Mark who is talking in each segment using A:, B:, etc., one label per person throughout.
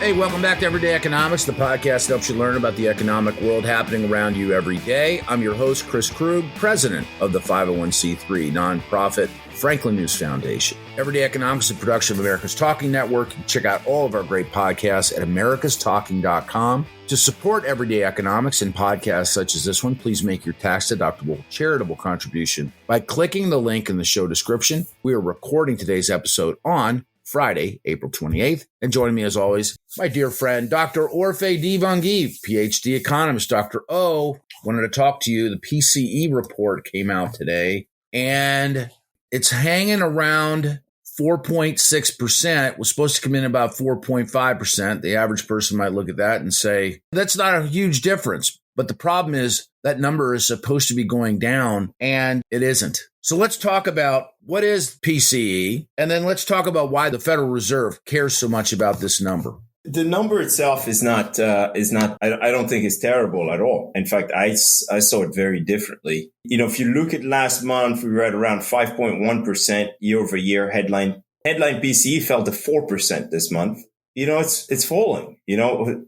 A: Hey, welcome back to Everyday Economics, the podcast that helps you learn about the economic world happening around you every day. I'm your host, Chris Krug, president of the 501c3 nonprofit Franklin News Foundation. Everyday Economics is a production of America's Talking Network. You can check out all of our great podcasts at americastalking.com. To support Everyday Economics and podcasts such as this one, please make your tax-deductible charitable contribution by clicking the link in the show description. We are recording today's episode on Friday, April 28th. And joining me as always, my dear friend, Dr. Orphe Divounguy, PhD economist. Dr. O, wanted to talk to you. The PCE report came out today and it's hanging around 4.6%. It was supposed to come in about 4.5%. The average person might look at that and say, that's not a huge difference. But the problem is that number is supposed to be going down and it isn't. So let's talk about what is PCE, and then let's talk about why the Federal Reserve cares so much about this number.
B: The number itself is not, I don't think it's terrible at all. In fact, I saw it very differently. You know, if you look at last month, we were at around 5.1% year over year headline. Headline PCE fell to 4% this month. You know, it's falling. You know,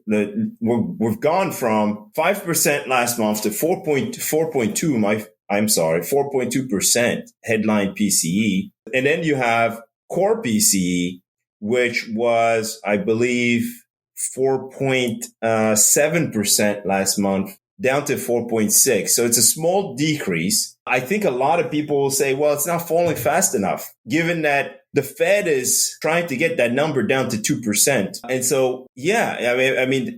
B: we've gone from 5% last month to 4.2% headline PCE. And then you have core PCE, which was, I believe, 4.7% last month, down to 4.6. So it's a small decrease. I think a lot of people will say, well, it's not falling fast enough, given that the Fed is trying to get that number down to 2%. And so, yeah, I mean,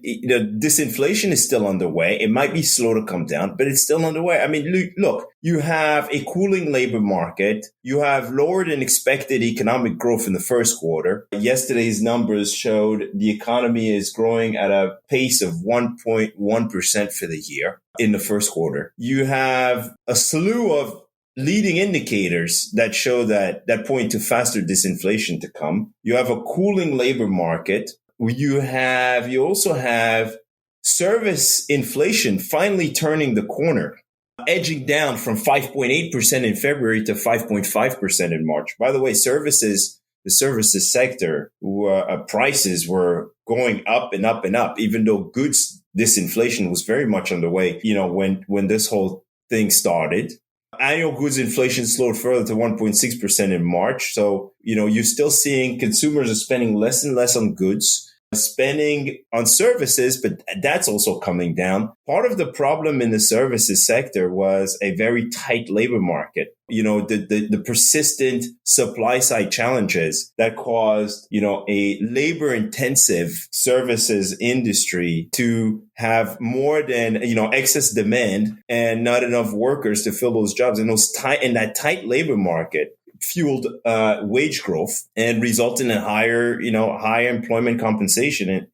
B: disinflation is still underway. It might be slow to come down, but it's still underway. I mean, look, you have a cooling labor market. You have lower than expected economic growth in the first quarter. Yesterday's numbers showed the economy is growing at a pace of 1.1% for the year in the first quarter. You have a slew of leading indicators that show that point to faster disinflation to come. You have a cooling labor market. You also have service inflation finally turning the corner, edging down from 5.8% in February to 5.5% in March. By the way, the services sector prices were going up and up and up, even though goods disinflation was very much underway, you know, when this whole thing started. Annual goods inflation slowed further to 1.6% in March. So, you know, you're still seeing consumers are spending less and less on goods, spending on services, but that's also coming down. Part of the problem in the services sector was a very tight labor market. You know, the persistent supply side challenges that caused, you know, a labor intensive services industry to have more than, you know, excess demand and not enough workers to fill those jobs. And that tight labor market fueled wage growth and resulted in higher employment compensation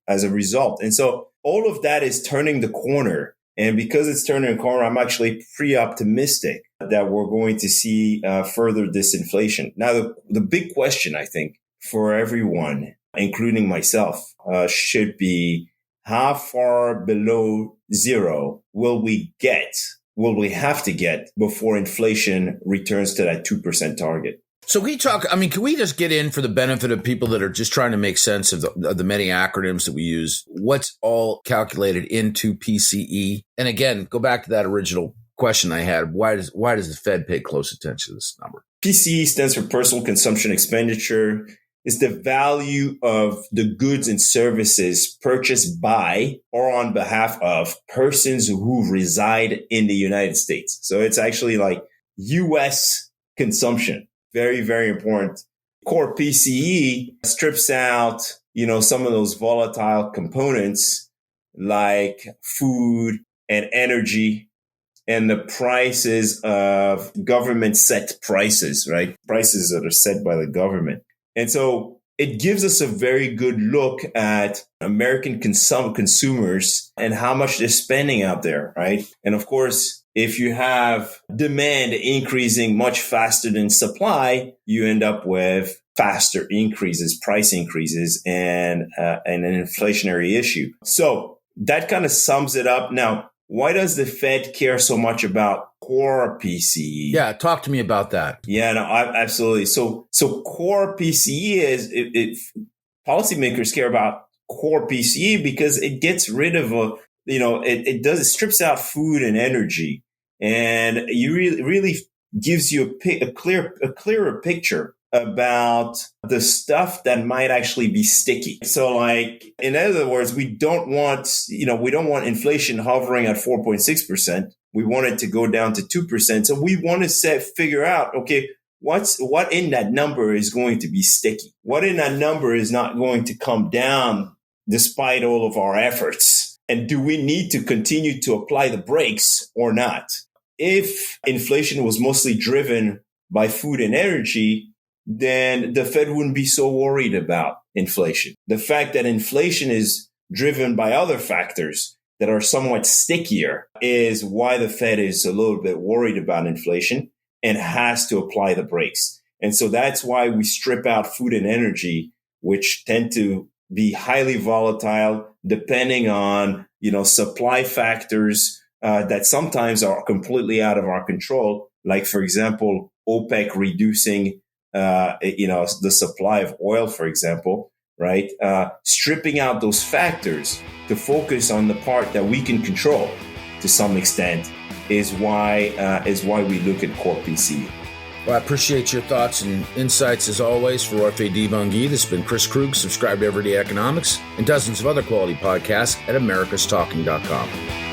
B: as a result. And so all of that is turning the corner. And because it's turning the corner, I'm actually pretty optimistic that we're going to see further disinflation. Now, the big question, I think, for everyone, including myself, should be how far below zero will we have to get before inflation returns to that 2% target?
A: So can we just get in for the benefit of people that are just trying to make sense of the many acronyms that we use, what's all calculated into PCE? And again, go back to that original question I had. Why does the Fed pay close attention to this number?
B: PCE stands for personal consumption expenditure. It's the value of the goods and services purchased by or on behalf of persons who reside in the United States. So it's actually like U.S. consumption. Very, very important. Core PCE strips out, you know, some of those volatile components like food and energy and the prices of government set prices, right? Prices that are set by the government. And so it gives us a very good look at American consumers and how much they're spending out there, right? And of course, if you have demand increasing much faster than supply, you end up with faster increases, price increases, and an inflationary issue. So that kind of sums it up. Now, why does the Fed care so much about core PCE?
A: Yeah, talk to me about that.
B: Yeah, no, absolutely. So core PCE is policymakers care about core PCE because it gets rid of it strips out food and energy, and you really gives you a clearer picture about the stuff that might actually be sticky. So like, in other words, we don't want inflation hovering at 4.6%. We want it to go down to 2%. So we want to figure out, okay, what in that number is going to be sticky? What in that number is not going to come down despite all of our efforts? And do we need to continue to apply the brakes or not? If inflation was mostly driven by food and energy, then the Fed wouldn't be so worried about inflation. The fact that inflation is driven by other factors that are somewhat stickier is why the Fed is a little bit worried about inflation and has to apply the brakes. And so that's why we strip out food and energy, which tend to be highly volatile depending on, supply factors that sometimes are completely out of our control. Like, for example, OPEC reducing, the supply of oil, for example, right? Stripping out those factors to focus on the part that we can control to some extent is why we look at core PCE.
A: Well, I appreciate your thoughts and insights as always. For Orphe Divounguy, this has been Chris Krug. Subscribe to Everyday Economics and dozens of other quality podcasts at americastalking.com.